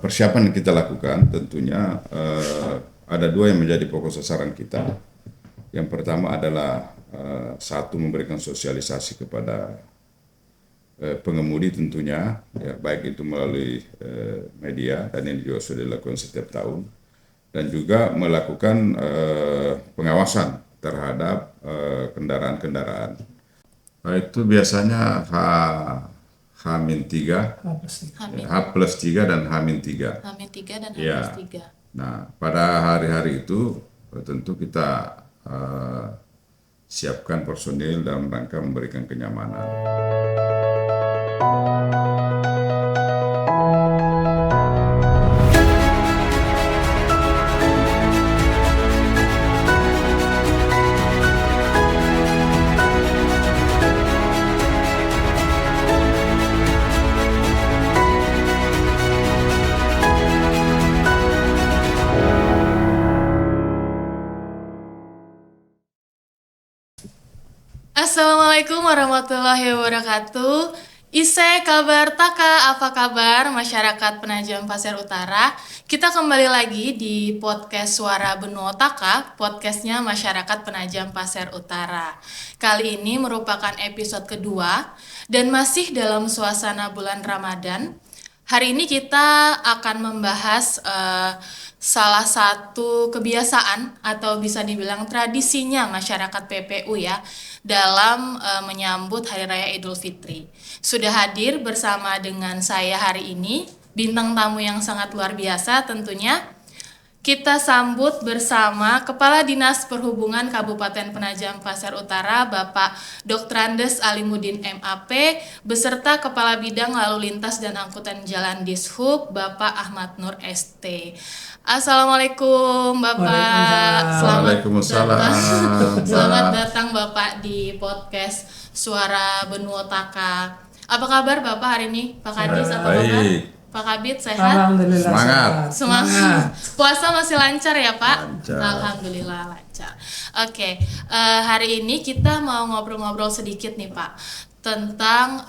persiapan yang kita lakukan tentunya ada dua yang menjadi pokok sasaran kita. Yang pertama adalah satu, memberikan sosialisasi kepada pengemudi tentunya, ya, baik itu melalui media, dan ini juga sudah dilakukan setiap tahun, dan juga melakukan pengawasan terhadap kendaraan-kendaraan. Itu biasanya H-3, H+3 dan H-3. H-3 dan Ya. H+3. Nah, pada hari-hari itu tentu kita siapkan personil dalam rangka memberikan kenyamanan. Assalamualaikum warahmatullahi wabarakatuh. Ise kabar Taka, apa kabar masyarakat Penajam Pasir Utara? Kita kembali lagi di podcast Suara Benua Taka, podcastnya masyarakat Penajam Pasir Utara. Kali ini merupakan episode kedua dan masih dalam suasana bulan Ramadan. Hari ini kita akan membahas salah satu kebiasaan atau bisa dibilang tradisinya masyarakat PPU ya dalam menyambut Hari Raya Idul Fitri. Sudah hadir bersama dengan saya hari ini bintang tamu yang sangat luar biasa tentunya. Kita sambut bersama Kepala Dinas Perhubungan Kabupaten Penajam Pasir Utara, Bapak Dr. Andes Alimuddin MAP, beserta Kepala Bidang Lalu Lintas dan Angkutan Jalan Dishub, Bapak Ahmad Nur ST. Assalamualaikum Bapak. Waalaikumsalam. Selamat datang Bapak di podcast Suara Benua Taka. Apa kabar Bapak hari ini? Pak Kadis apa kabar? Pak Kabit sehat? Alhamdulillah. Semangat. Puasa masih lancar ya Pak? Lancar. Alhamdulillah lancar. Oke, hari ini kita mau ngobrol-ngobrol sedikit nih Pak tentang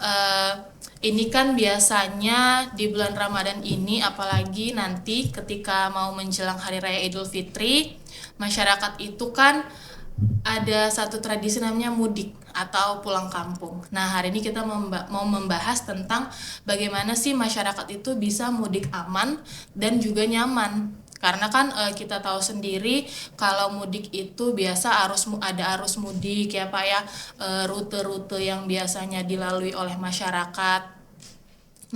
ini kan biasanya di bulan Ramadan ini, apalagi nanti ketika mau menjelang Hari Raya Idul Fitri, masyarakat itu kan ada satu tradisi namanya mudik atau pulang kampung. Nah, hari ini kita mau membahas tentang bagaimana sih masyarakat itu bisa mudik aman dan juga nyaman. Karena kan kita tahu sendiri kalau mudik itu biasa ada arus mudik ya Pak ya, rute-rute yang biasanya dilalui oleh masyarakat.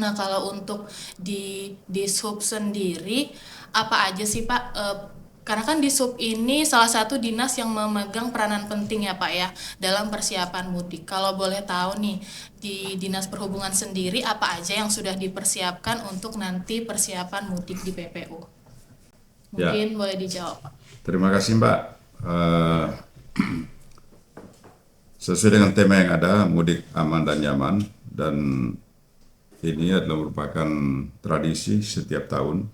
Nah, kalau untuk di Dishub sendiri apa aja sih Pak? Karena kan Dishub ini salah satu dinas yang memegang peranan penting ya Pak ya dalam persiapan mudik. Kalau boleh tahu nih di Dinas Perhubungan sendiri apa aja yang sudah dipersiapkan untuk nanti persiapan mudik di PPU? Mungkin boleh dijawab Pak. Terima kasih Mbak. Sesuai dengan tema yang ada, mudik aman dan nyaman, dan ini adalah merupakan tradisi setiap tahun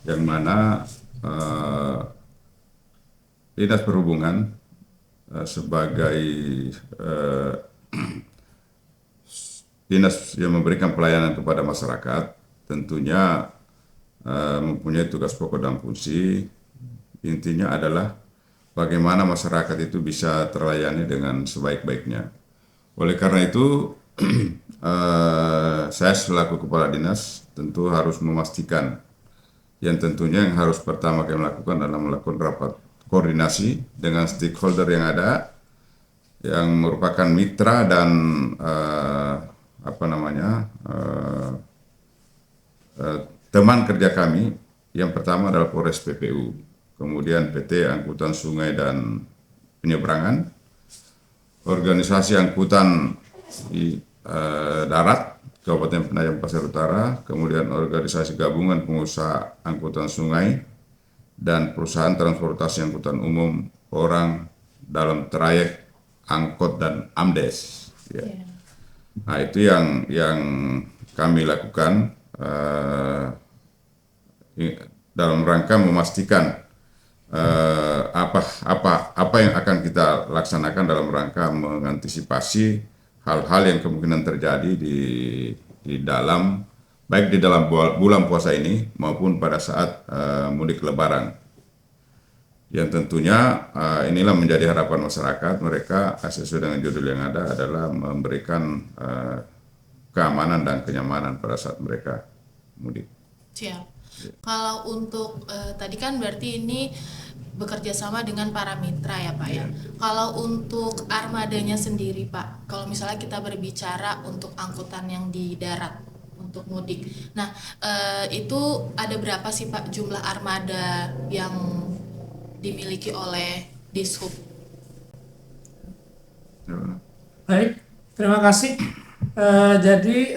yang mana Dinas Perhubungan sebagai dinas yang memberikan pelayanan kepada masyarakat tentunya mempunyai tugas pokok dan fungsi. Intinya adalah bagaimana masyarakat itu bisa terlayani dengan sebaik-baiknya. Oleh karena itu saya selaku kepala dinas tentu harus memastikan, yang tentunya yang harus pertama kami lakukan adalah melakukan rapat koordinasi dengan stakeholder yang ada, yang merupakan mitra dan teman kerja kami. Yang pertama adalah Polres PPU, kemudian PT Angkutan Sungai dan Penyeberangan, Organisasi Angkutan Darat Kabupaten Penajam Pasir Utara, kemudian Organisasi Gabungan Pengusaha Angkutan Sungai, dan Perusahaan Transportasi Angkutan Umum Orang dalam Trayek Angkot dan AMDES. Ya. Nah, itu yang kami lakukan dalam rangka memastikan apa yang akan kita laksanakan dalam rangka mengantisipasi hal-hal yang kemungkinan terjadi di dalam baik di dalam bulan puasa ini maupun pada saat mudik Lebaran. Yang tentunya inilah menjadi harapan masyarakat, mereka sesuai dengan judul yang ada adalah memberikan keamanan dan kenyamanan pada saat mereka mudik. Siap. Kalau untuk tadi kan berarti ini bekerja sama dengan para mitra ya Pak ya. Kalau untuk armadanya sendiri Pak, kalau misalnya kita berbicara untuk angkutan yang di darat untuk mudik, nah itu ada berapa sih Pak jumlah armada yang dimiliki oleh Dishub? Baik, terima kasih. Jadi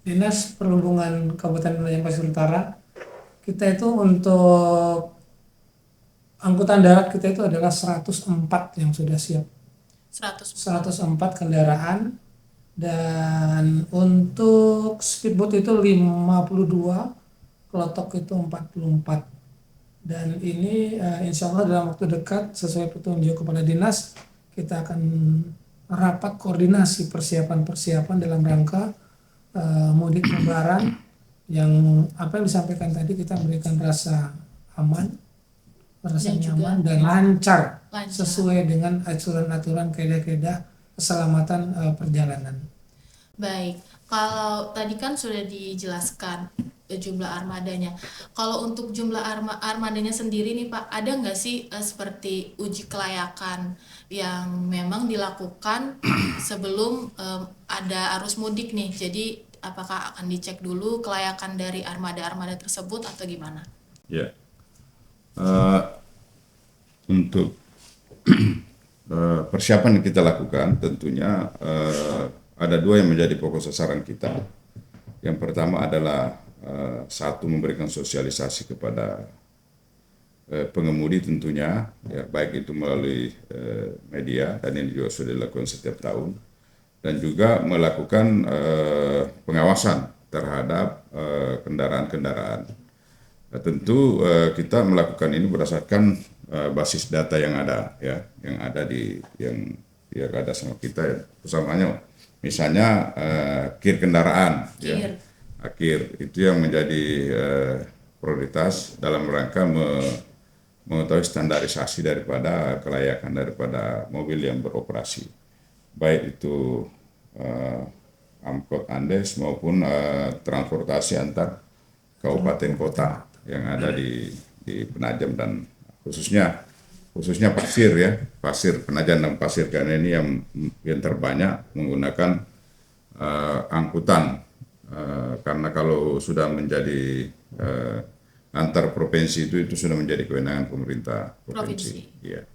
Dinas Perhubungan Kabupaten Penajam Pasir Utara, kita itu untuk angkutan darat kita itu adalah 104 yang sudah siap. 104 kendaraan, dan untuk speedboat itu 52, klotok itu 44. Dan ini insya Allah dalam waktu dekat sesuai petunjuk kepala dinas, kita akan rapat koordinasi persiapan dalam rangka mudik Lebaran, yang apa yang disampaikan tadi, kita memberikan rasa aman, rasa nyaman dan lancar sesuai dengan aturan-aturan kaedah-kaedah keselamatan perjalanan. Baik, kalau tadi kan sudah dijelaskan jumlah armadanya. Kalau untuk jumlah armadanya sendiri nih Pak, ada nggak sih seperti uji kelayakan yang memang dilakukan sebelum ada arus mudik nih? Jadi apakah akan dicek dulu kelayakan dari armada-armada tersebut atau gimana? Ya, untuk persiapan yang kita lakukan tentunya ada dua yang menjadi pokok sasaran kita. Yang pertama adalah satu, memberikan sosialisasi kepada pengemudi tentunya, ya, baik itu melalui media, dan ini juga sudah dilakukan setiap tahun, dan juga melakukan pengawasan terhadap kendaraan-kendaraan. Nah, tentu kita melakukan ini berdasarkan basis data yang ada, ya, yang ada yang ada sama kita, ya, utamanya misalnya kir kendaraan, ya. Akhir itu yang menjadi prioritas dalam rangka mengetahui standarisasi daripada kelayakan daripada mobil yang beroperasi, baik itu angkot Andes maupun transportasi antar kabupaten kota yang ada di Penajam, dan khususnya pasir, ya, pasir Penajam dan pasir, karena ini yang terbanyak menggunakan angkutan. Karena kalau sudah menjadi antar provinsi itu sudah menjadi kewenangan pemerintah provinsi. Ya.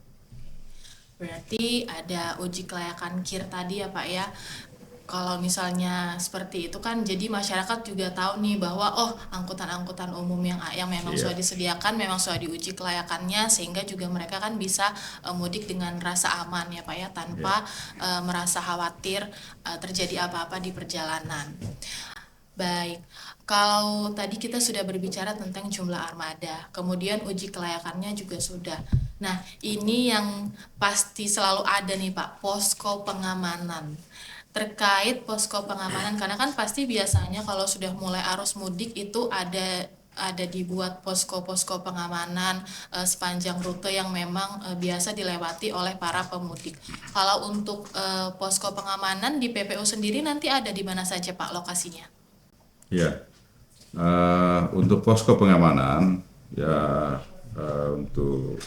Berarti ada uji kelayakan KIR tadi ya Pak ya. Kalau misalnya seperti itu kan jadi masyarakat juga tahu nih bahwa angkutan-angkutan umum yang memang sudah disediakan memang sudah diuji kelayakannya, sehingga juga mereka kan bisa mudik dengan rasa aman ya Pak ya, tanpa merasa khawatir terjadi apa-apa di perjalanan. Baik, kalau tadi kita sudah berbicara tentang jumlah armada, kemudian uji kelayakannya juga sudah. Nah, ini yang pasti selalu ada nih Pak, posko pengamanan. Terkait posko pengamanan, karena kan pasti biasanya kalau sudah mulai arus mudik itu ada dibuat posko-posko pengamanan sepanjang rute yang memang biasa dilewati oleh para pemudik. Kalau untuk posko pengamanan di PPU sendiri nanti ada di mana saja Pak lokasinya? Ya, untuk posko pengamanan, ya, untuk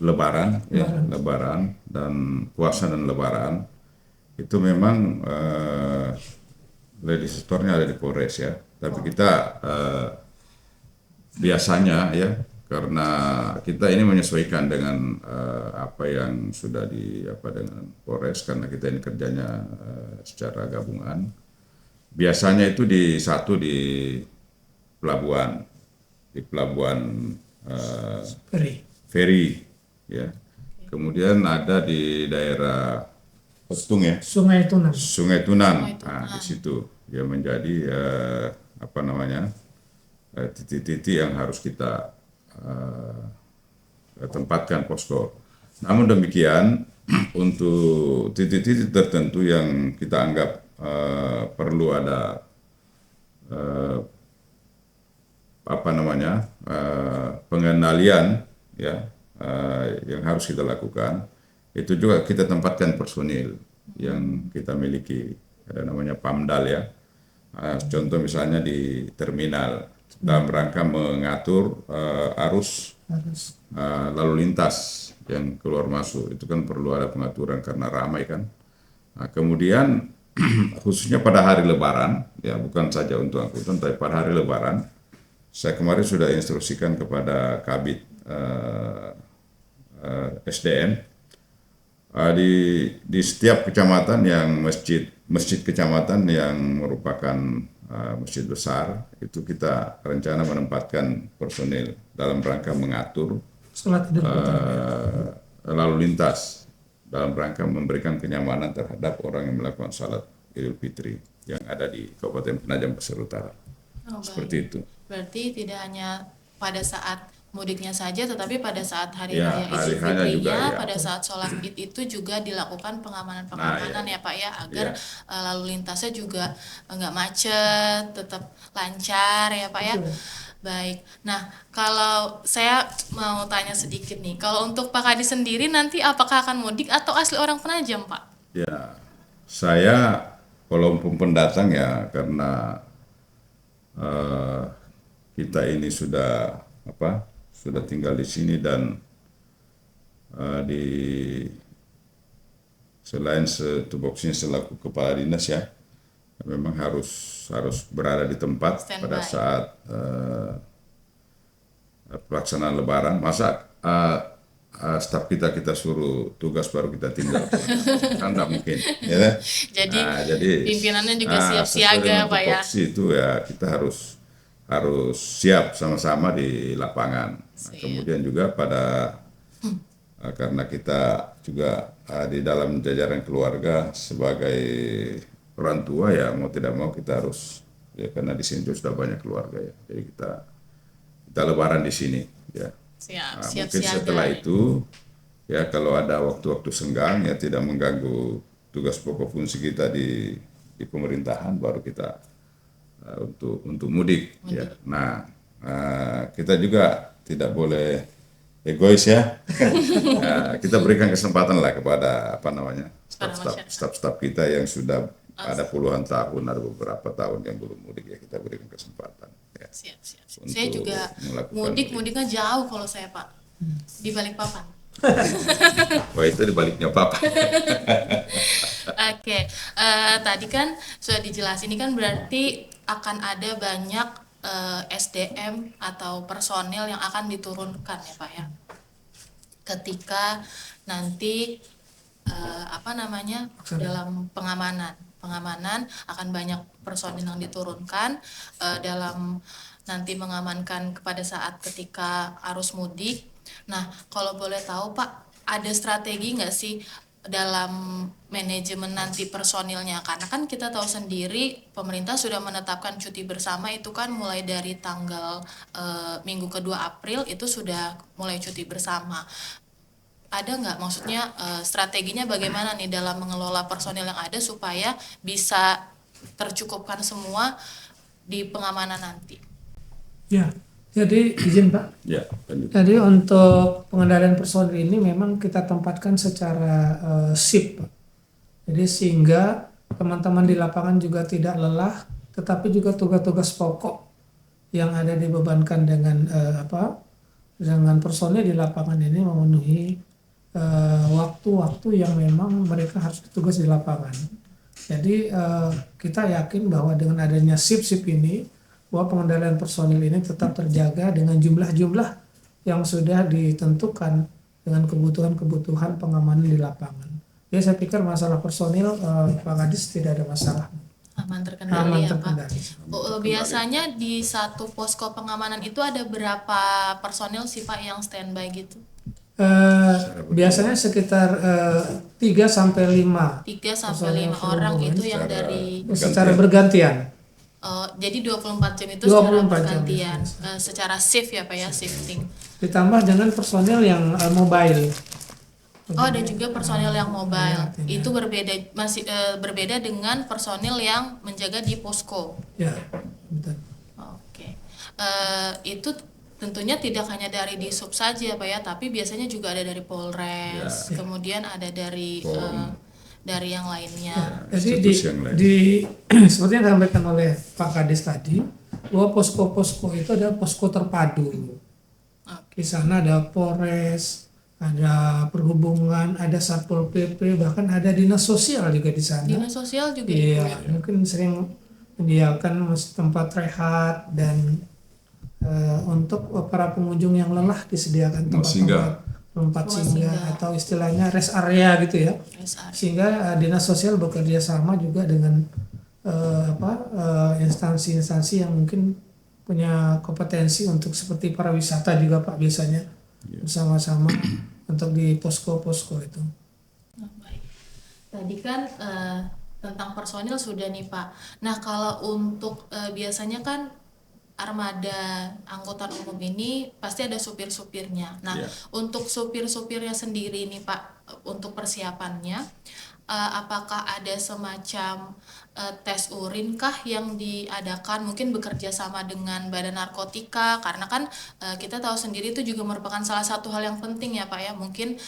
Lebaran, ya, Lebaran dan puasa dan Lebaran itu memang legislatornya ada di Polres, ya. Tapi kita biasanya, ya, karena kita ini menyesuaikan dengan apa yang sudah dengan Polres, karena kita ini kerjanya secara gabungan. Biasanya itu di pelabuhan feri, ya. Kemudian ada di daerah Petung, ya, Sungai Tunan. Nah, di situ ya menjadi titik-titik yang harus kita tempatkan posko. Namun demikian, untuk titik-titik tertentu yang kita anggap perlu ada pengendalian ya yang harus kita lakukan. Itu juga kita tempatkan personil yang kita miliki, ada namanya Pamdal ya. Contoh misalnya di terminal dalam rangka mengatur arus lalu lintas yang keluar masuk, itu kan perlu ada pengaturan karena ramai kan. Nah, kemudian khususnya pada hari Lebaran ya, bukan saja untuk angkutan tapi pada hari Lebaran, saya kemarin sudah instruksikan kepada Kabid SDM di setiap kecamatan yang masjid kecamatan yang merupakan masjid besar, itu kita rencana menempatkan personil dalam rangka mengatur lalu lintas dalam rangka memberikan kenyamanan terhadap orang yang melakukan salat Idul Fitri yang ada di Kabupaten Penajam Pasir Utara. Seperti itu. Berarti tidak hanya pada saat mudiknya saja, tetapi pada saat hari Ya, raya Idul hari raya Fitrinya, juga, ya. pada saat sholat Id itu juga dilakukan pengamanan-pengamanan ya Pak ya, agar lalu lintasnya juga nggak macet, tetap lancar ya Pak ya. Baik. Nah, kalau saya mau tanya sedikit nih, kalau untuk Pak Kadi sendiri nanti apakah akan mudik atau asli orang Penajam Pak? Ya, saya walaupun pendatang ya, karena kita ini sudah tinggal di sini dan selain tupoksinya selaku kepala dinas ya, memang harus berada di tempat Standby. pada saat pelaksanaan Lebaran. Masa staf kita suruh tugas baru kita tinggal, kan nggak mungkin ya. Jadi pimpinannya juga siap sesuai siaga dengan Pak ya. tupoksi itu ya, kita harus siap sama-sama di lapangan. Nah, kemudian juga karena kita juga di dalam jajaran keluarga sebagai orang tua ya, mau tidak mau kita harus ya, karena di sini sudah banyak keluarga ya, jadi kita Lebaran di sini ya. Siap Mungkin siaga. setelah itu ya, kalau ada waktu-waktu senggang ya tidak mengganggu tugas pokok fungsi kita di pemerintahan, baru kita untuk mudik ya. Nah, kita juga tidak boleh egois ya. Kita berikan kesempatan lah kepada staf-staf kita yang sudah ada puluhan tahun, ada beberapa tahun yang belum mudik ya, kita berikan kesempatan ya. Siap. Saya juga mudiknya jauh kalau saya Pak, di Balikpapan. Wah, itu di baliknya Papa. Oke, tadi kan sudah dijelasin, ini kan berarti akan ada banyak SDM atau personil yang akan diturunkan ya Pak ya, ketika nanti dalam pengamanan akan banyak personil yang diturunkan dalam nanti mengamankan pada saat ketika arus mudik. Nah, kalau boleh tahu Pak, ada strategi nggak sih dalam manajemen nanti personilnya? Karena kan kita tahu sendiri pemerintah sudah menetapkan cuti bersama itu kan mulai dari tanggal minggu kedua April itu sudah mulai cuti bersama. Ada nggak maksudnya strateginya bagaimana nih dalam mengelola personil yang ada supaya bisa tercukupkan semua di pengamanan nanti? Ya, jadi izin Pak. Ya, lanjut. Jadi untuk pengendalian personil ini memang kita tempatkan secara shift, Pak. Jadi sehingga teman-teman di lapangan juga tidak lelah, tetapi juga tugas-tugas pokok yang ada dibebankan dengan dengan personil di lapangan ini memenuhi waktu-waktu yang memang mereka harus bertugas di lapangan. Jadi kita yakin bahwa dengan adanya shift ini, bahwa pengendalian personil ini tetap terjaga dengan jumlah-jumlah yang sudah ditentukan dengan kebutuhan-kebutuhan pengamanan di lapangan. Ya, saya pikir masalah personil Pak Kadis tidak ada masalah. Aman terkendali ya Pak. terkendali. Biasanya di satu posko pengamanan itu ada berapa personil sih Pak yang standby gitu? Biasanya sekitar 3 sampai 5 3 sampai 5 orang itu yang dari secara bergantian. Jadi 24 jam itu 24 secara jam, bergantian, secara shift ya Pak ya, shifting. Ditambah dengan personil yang mobile. Oh, ada juga personil yang mobile. artinya. Itu berbeda dengan personil yang menjaga di posko. Ya, betul. Oke. Itu tentunya tidak hanya dari di sub saja Pak ya, tapi biasanya juga ada dari Polres, Ya. kemudian ada dari Pom. dari yang lainnya. Jadi institusi yang lain. seperti yang disampaikan oleh Pak Kades tadi, bahwa posko-posko itu adalah posko terpadu. Oke. Di sana ada Polres, ada Perhubungan, ada Satpol PP, bahkan ada dinas sosial juga di sana. Dinas sosial juga Iya, ikut. mungkin sering menyediakan tempat rehat dan untuk para pengunjung yang lelah disediakan singgah. tempat Rumah singgah singgah. atau istilahnya rest area gitu ya. SR. Sehingga dinas sosial bekerja sama juga dengan instansi-instansi yang mungkin punya kompetensi untuk seperti para wisata juga Pak biasanya bersama-sama untuk di posko-posko itu. Nah, baik. Tadi kan tentang personil sudah nih Pak. Nah, kalau untuk biasanya kan armada angkutan umum ini pasti ada supir-supirnya. Nah, Iya. untuk supir-supirnya sendiri nih Pak, untuk persiapannya, apakah ada semacam tes urin kah yang diadakan, mungkin bekerja sama dengan Badan Narkotika, karena kan kita tahu sendiri itu juga merupakan salah satu hal yang penting ya Pak ya, mungkin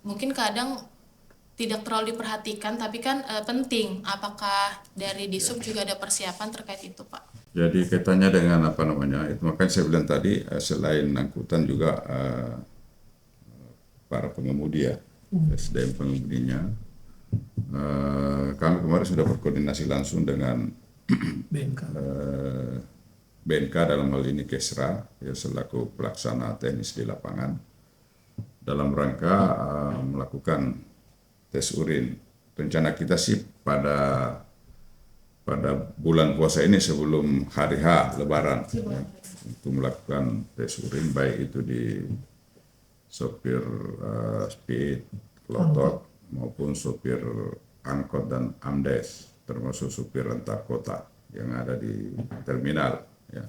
mungkin kadang tidak terlalu diperhatikan, tapi kan penting. Apakah dari Disub juga ada persiapan terkait itu, Pak? Jadi kaitannya dengan apa namanya, itu makanya saya bilang tadi selain angkutan juga para pengemudi ya, SDM pengemudinya. Kami kemarin sudah berkoordinasi langsung dengan BNK. BNK dalam hal ini Kesra ya, selaku pelaksana teknis di lapangan dalam rangka melakukan tes urin. Rencana kita sih pada bulan puasa ini sebelum hari H Lebaran ya, untuk melakukan tes urin, baik itu di sopir speed, klotok maupun sopir angkot dan amdes, termasuk supir antar kota yang ada di terminal. Ya.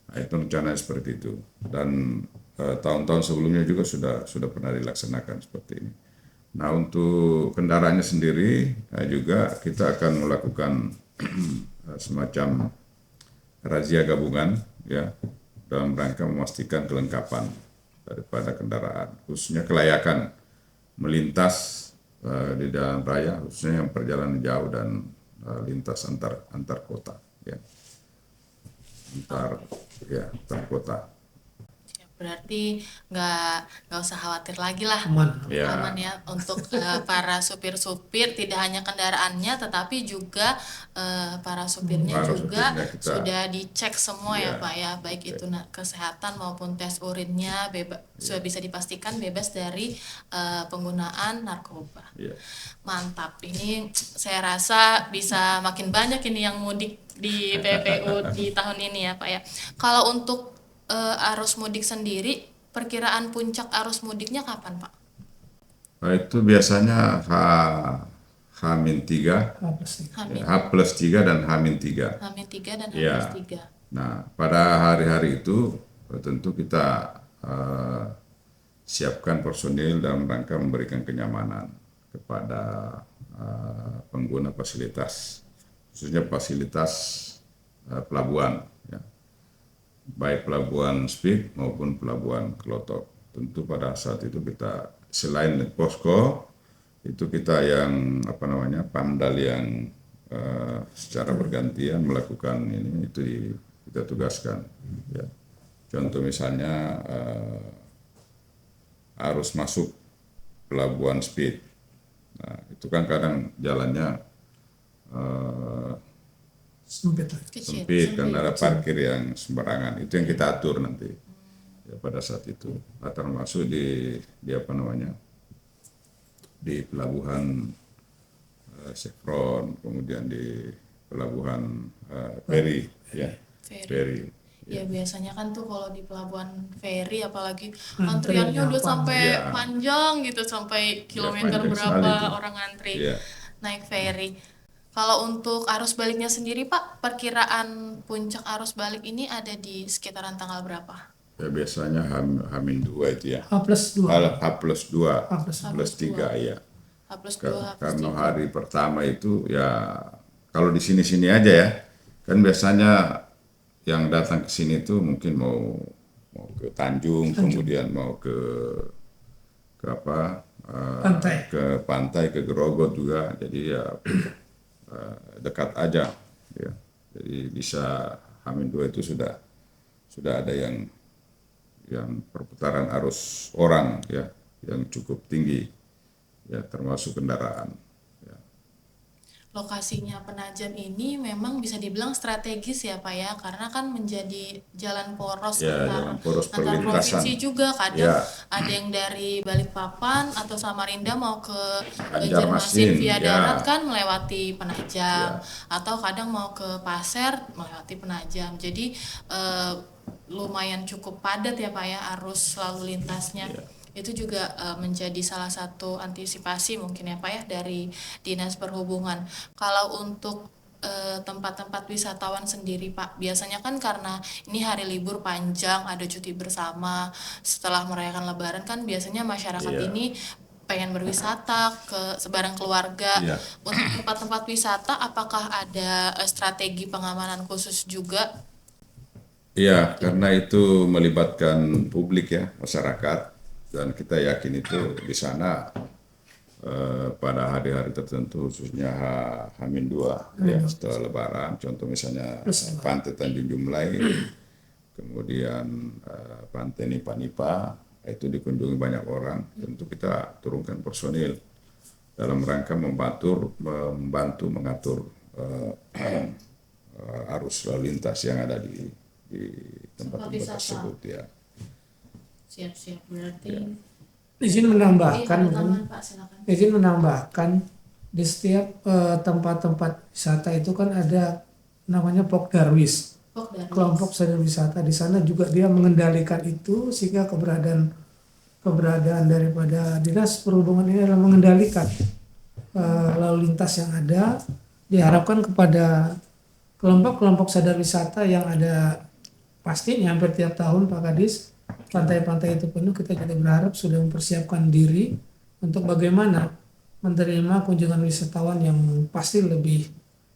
Nah, itu rencananya seperti itu. Dan tahun-tahun sebelumnya juga sudah pernah dilaksanakan seperti ini. Nah, untuk kendaraannya sendiri juga kita akan melakukan semacam razia gabungan ya, dalam rangka memastikan kelengkapan daripada kendaraan, khususnya kelayakan melintas di jalan raya, khususnya yang perjalanan jauh dan lintas antar kota ya. Antar kota. Berarti nggak usah khawatir lagi lah, Aman. Ya. aman ya untuk para supir-supir, tidak hanya kendaraannya tetapi juga para supirnya Para juga supirnya kita- sudah dicek semua ya Ya. Pak ya, baik itu kesehatan maupun tes urinnya sudah bisa dipastikan bebas dari penggunaan narkoba. Ya. Mantap, ini saya rasa bisa makin banyak ini yang mudik di PPU di tahun ini ya Pak ya. Kalau untuk arus mudik sendiri, perkiraan puncak arus mudiknya kapan Pak? Nah, itu biasanya H-3, Apa sih? H+3 dan H-3. H-3 dan Ya. H+3. Nah, pada hari-hari itu tentu kita siapkan personil dalam rangka memberikan kenyamanan kepada pengguna fasilitas, khususnya fasilitas pelabuhan, ya. Baik pelabuhan speed maupun pelabuhan klotok. Tentu pada saat itu kita selain posko itu kita yang Pamdal yang secara bergantian melakukan ini, itu kita tugaskan. Ya. Contoh misalnya arus masuk pelabuhan speed, nah, itu kan kadang jalannya Sempit. Kecil. sempit karena ada parkir yang sembarangan, itu yang kita atur nanti ya pada saat itu. Nah, termasuk di pelabuhan Chevron, kemudian di pelabuhan Peri ya, Peri. Ya biasanya kan tuh kalau di pelabuhan feri apalagi Antriannya antriannya udah sampai Ya. panjang gitu, sampai kilometer panjang berapa sekali itu. orang antri Ya. naik feri. Kalau untuk arus baliknya sendiri Pak, perkiraan puncak arus balik ini ada di sekitaran tanggal berapa? Ya biasanya H-2 itu ya. H+2. H+2, H+2. H+3 ya. H+2, Karena H+3. hari pertama itu ya kalau di sini-sini aja ya. Kan biasanya yang datang ke sini tuh mungkin mau ke Tanjung, kemudian mau ke apa? Pantai. Ke pantai, ke Grogol juga. Jadi ya dekat aja ya. Jadi bisa H-2 itu sudah ada yang perputaran arus orang ya yang cukup tinggi ya termasuk kendaraan. Lokasinya Penajam ini memang bisa dibilang strategis ya Pak ya, karena kan menjadi jalan poros Ya, jalan poros antar perlintasan. provinsi juga. Kadang Ya. ada yang dari Balikpapan atau Samarinda mau ke Banjarmasin, via ya. darat kan melewati Penajam, Ya. atau kadang mau ke Pasir melewati Penajam. Jadi lumayan cukup padat ya Pak ya arus lalu lintasnya. Ya. Itu juga menjadi salah satu antisipasi mungkin ya Pak ya dari Dinas Perhubungan. Kalau untuk tempat-tempat wisatawan sendiri Pak, biasanya kan karena ini hari libur panjang, ada cuti bersama setelah merayakan Lebaran kan biasanya masyarakat Iya. ini pengen berwisata ke sebarang keluarga. Iya. Untuk tempat-tempat wisata apakah ada strategi pengamanan khusus juga? Iya, karena itu melibatkan publik ya, masyarakat, dan kita yakin itu di sana pada hari-hari tertentu khususnya H-2 ya setelah Lebaran, contoh misalnya Pantai Tanjung Jumlai, kemudian Pantai Nipa-Nipa itu dikunjungi banyak orang, tentu kita turunkan personil dalam rangka membantu mengatur arus lalu lintas yang ada di tempat-tempat wisata. tersebut ya. Siap-siap berarti. Izin menambahkan, Iya, teman Pak silakan. izin menambahkan di setiap tempat-tempat wisata itu kan ada namanya Pokdarwis, kelompok sadar wisata. Di sana juga dia mengendalikan itu sehingga keberadaan daripada Dinas Perhubungan ini adalah mengendalikan lalu lintas yang ada. Diharapkan kepada kelompok-kelompok sadar wisata yang ada pastinya hampir tiap tahun Pak Kadis, pantai-pantai itu penuh, kita juga berharap sudah mempersiapkan diri untuk bagaimana menerima kunjungan wisatawan yang pasti lebih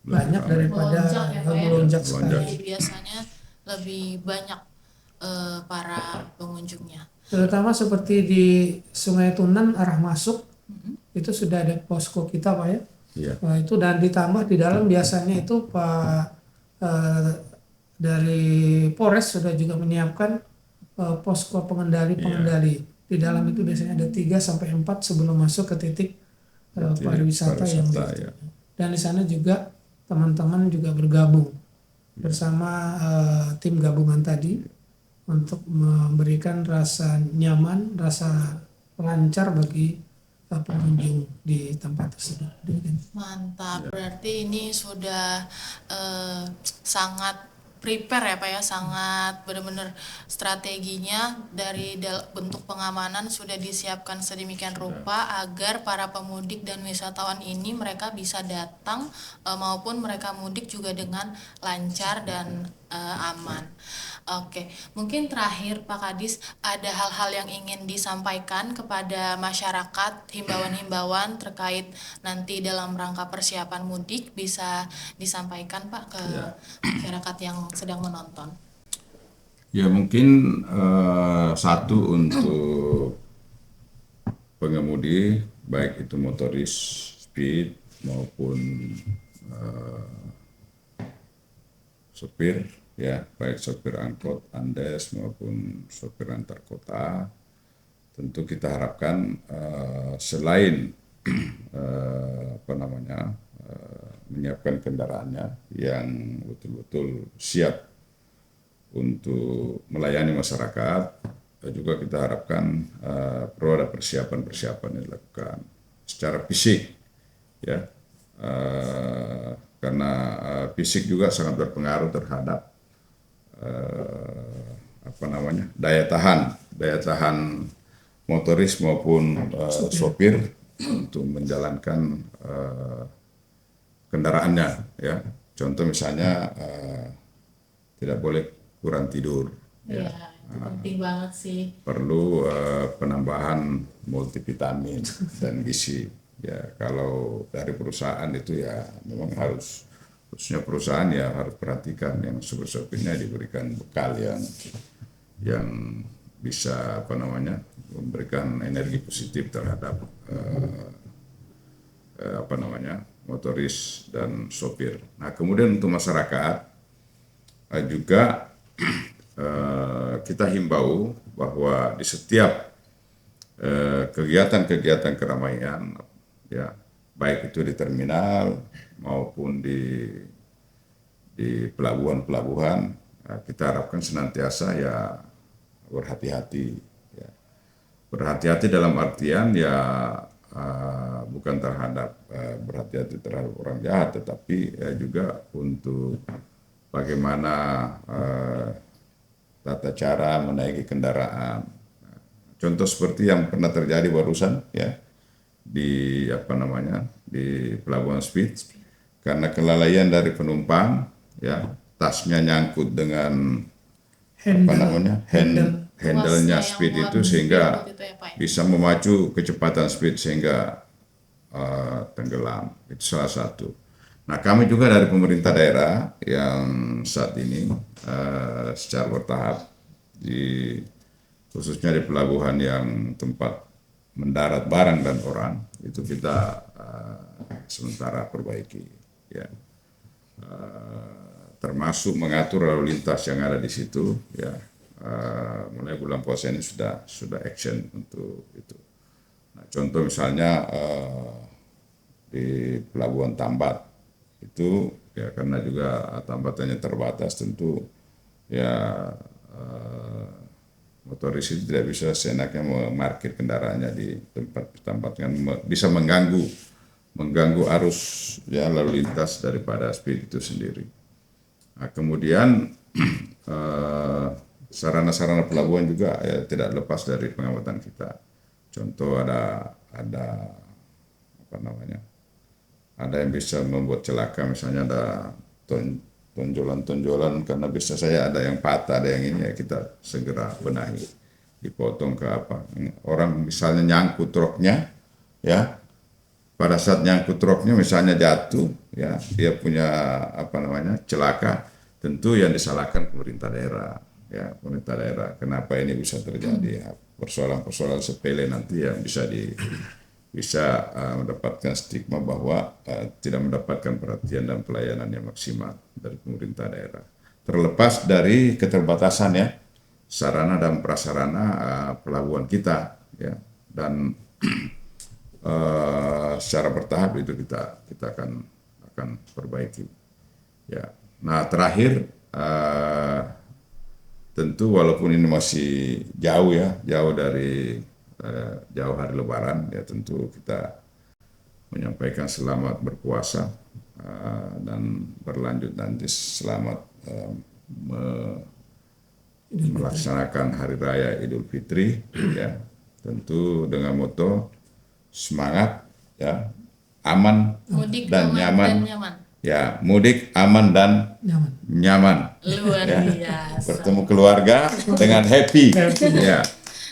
banyak daripada Melonjak ya, Pak, ya. melonjak Melonjak. sekali. Jadi biasanya lebih banyak para pengunjungnya. Terutama seperti di Sungai Tunan arah masuk itu sudah ada posko kita Pak ya. Iya. Nah, itu dan ditambah di dalam biasanya itu Pak dari Polres sudah juga menyiapkan posko pengendali. Di dalam itu biasanya ada 3 sampai 4 sebelum masuk ke titik pariwisata yang ya. dan di sana juga teman-teman juga bergabung bersama tim gabungan tadi untuk memberikan rasa nyaman, rasa lancar bagi pengunjung di tempat tersebut. Mantap, berarti ini sudah sangat prepare ya Pak ya, sangat benar-benar strateginya dari bentuk pengamanan sudah disiapkan sedemikian rupa agar para pemudik dan wisatawan ini mereka bisa datang maupun mereka mudik juga dengan lancar dan aman. Oke, mungkin terakhir Pak Kadis ada hal-hal yang ingin disampaikan kepada masyarakat, himbauan-himbauan terkait nanti dalam rangka persiapan mudik bisa disampaikan Pak ke masyarakat yang sedang menonton. Ya mungkin satu untuk pengemudi baik itu motoris speed maupun sopir ya, baik sopir angkot Andes maupun sopir antar kota, tentu kita harapkan selain menyiapkan kendaraannya yang betul-betul siap untuk melayani masyarakat, juga kita harapkan perlu ada persiapan-persiapan yang dilakukan secara fisik ya, karena fisik juga sangat berpengaruh terhadap daya tahan motoris maupun sopir untuk menjalankan kendaraannya ya. Contoh misalnya tidak boleh kurang tidur ya. Penting banget sih. Perlu penambahan multivitamin dan gizi. Ya, kalau dari perusahaan itu ya memang khususnya perusahaan ya harus perhatikan yang sebesar-besarnya diberikan bekal yang bisa memberikan energi positif terhadap motoris dan sopir. Nah, kemudian untuk masyarakat juga kita himbau bahwa di setiap kegiatan-kegiatan keramaian, ya baik itu di terminal maupun di pelabuhan-pelabuhan, kita harapkan senantiasa ya berhati-hati. Ya. Berhati-hati dalam artian ya bukan berhati-hati terhadap orang jahat, tetapi ya juga untuk bagaimana tata cara menaiki kendaraan. Contoh seperti yang pernah terjadi barusan ya di pelabuhan Speed, karena kelalaian dari penumpang ya, tasnya nyangkut dengan handle-nya Speed itu sehingga bisa memacu kecepatan Speed sehingga tenggelam. Itu salah satu. Nah, kami juga dari pemerintah daerah yang saat ini secara bertahap khususnya di pelabuhan yang tempat mendarat barang dan orang itu kita sementara perbaiki, ya. Termasuk mengatur lalu lintas yang ada di situ, ya. Mulai bulan puasa ini sudah action untuk itu. Nah, contoh misalnya di Pelabuhan Tambat itu ya karena juga tambatannya terbatas, tentu ya motoris itu tidak bisa seenaknya memarkir kendaraannya di tempat kan bisa mengganggu arus ya lalu lintas daripada Speed itu sendiri. Nah, kemudian sarana-sarana pelabuhan juga ya, tidak lepas dari pengamatan kita. Contoh ada yang bisa membuat celaka, misalnya ada tonjolan-tonjolan karena bisa saya ada yang patah, ada yang ini, ya kita segera benahi, dipotong ke apa. Orang misalnya nyangkut truknya, ya pada saat nyangkut truknya misalnya jatuh, ya dia punya celaka, tentu yang disalahkan pemerintah daerah, ya pemerintah daerah. Kenapa ini bisa terjadi? Ya, persoalan-persoalan sepele nanti yang bisa mendapatkan stigma bahwa tidak mendapatkan perhatian dan pelayanan yang maksimal dari pemerintah daerah. Terlepas dari keterbatasan ya sarana dan prasarana pelabuhan kita, ya, dan secara bertahap itu kita akan perbaiki. Ya. Nah, terakhir tentu walaupun ini masih jauh dari jauh hari Lebaran, ya tentu kita menyampaikan selamat berpuasa dan berlanjut nanti selamat melaksanakan Hari Raya Idul Fitri, ya tentu dengan moto semangat, ya aman Mudik dan aman nyaman. dan nyaman. Ya, mudik aman dan nyaman. Luar Ya. biasa. Bertemu keluarga dengan happy. Ya.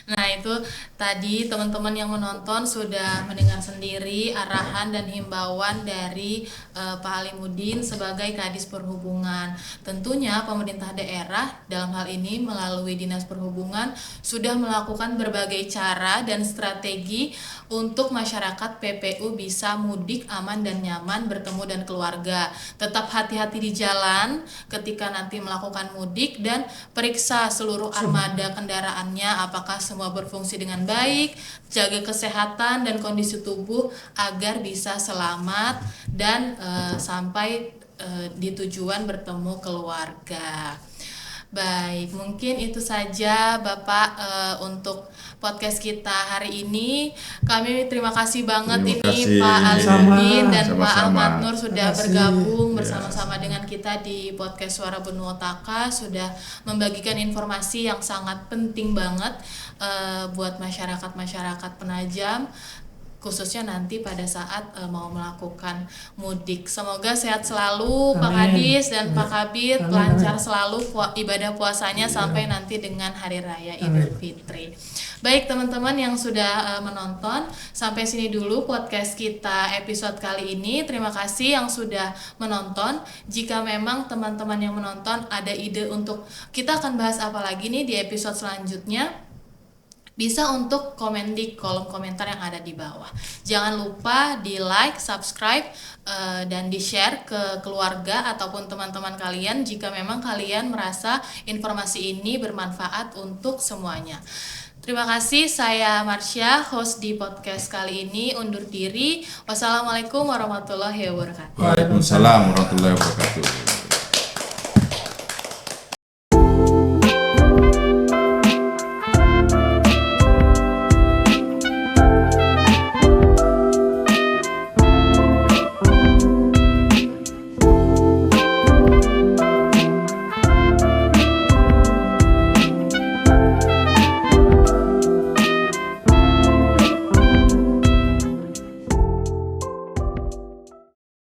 Nah, itu tadi teman-teman yang menonton sudah mendengar sendiri arahan dan himbauan dari Pak Halimudin sebagai Kadis Perhubungan. Tentunya pemerintah daerah dalam hal ini melalui Dinas Perhubungan sudah melakukan berbagai cara dan strategi untuk masyarakat PPU bisa mudik aman dan nyaman, bertemu dan keluarga. Tetap hati-hati di jalan ketika nanti melakukan mudik dan periksa seluruh armada kendaraannya apakah semua berfungsi dengan baik, jaga kesehatan dan kondisi tubuh agar bisa selamat dan sampai di tujuan bertemu keluarga. Baik, mungkin itu saja Bapak untuk podcast kita hari ini. Kami terima kasih banget Terima Pak kasih. Halimudin dan Sama-sama. Pak Ahmad Nur sudah Terima kasih. bergabung bersama-sama dengan kita di podcast Suara Benua Taka, sudah membagikan informasi yang sangat penting banget buat masyarakat Penajam, khususnya nanti pada saat mau melakukan mudik. Semoga sehat selalu Pak Amin. Kadis dan Pak Kabid, Amin, lancar amin. selalu ibadah puasanya sampai nanti dengan Hari Raya Idul Fitri. Baik teman-teman yang sudah menonton, sampai sini dulu podcast kita episode kali ini. Terima kasih yang sudah menonton. Jika memang teman-teman yang menonton ada ide untuk kita akan bahas apa lagi nih di episode selanjutnya, bisa untuk komen di kolom komentar yang ada di bawah. Jangan lupa di like, subscribe, dan di share ke keluarga ataupun teman-teman kalian jika memang kalian merasa informasi ini bermanfaat untuk semuanya. Terima kasih, saya Marsha, host di podcast kali ini, undur diri. Wassalamualaikum warahmatullahi wabarakatuh. Waalaikumsalam warahmatullahi wabarakatuh.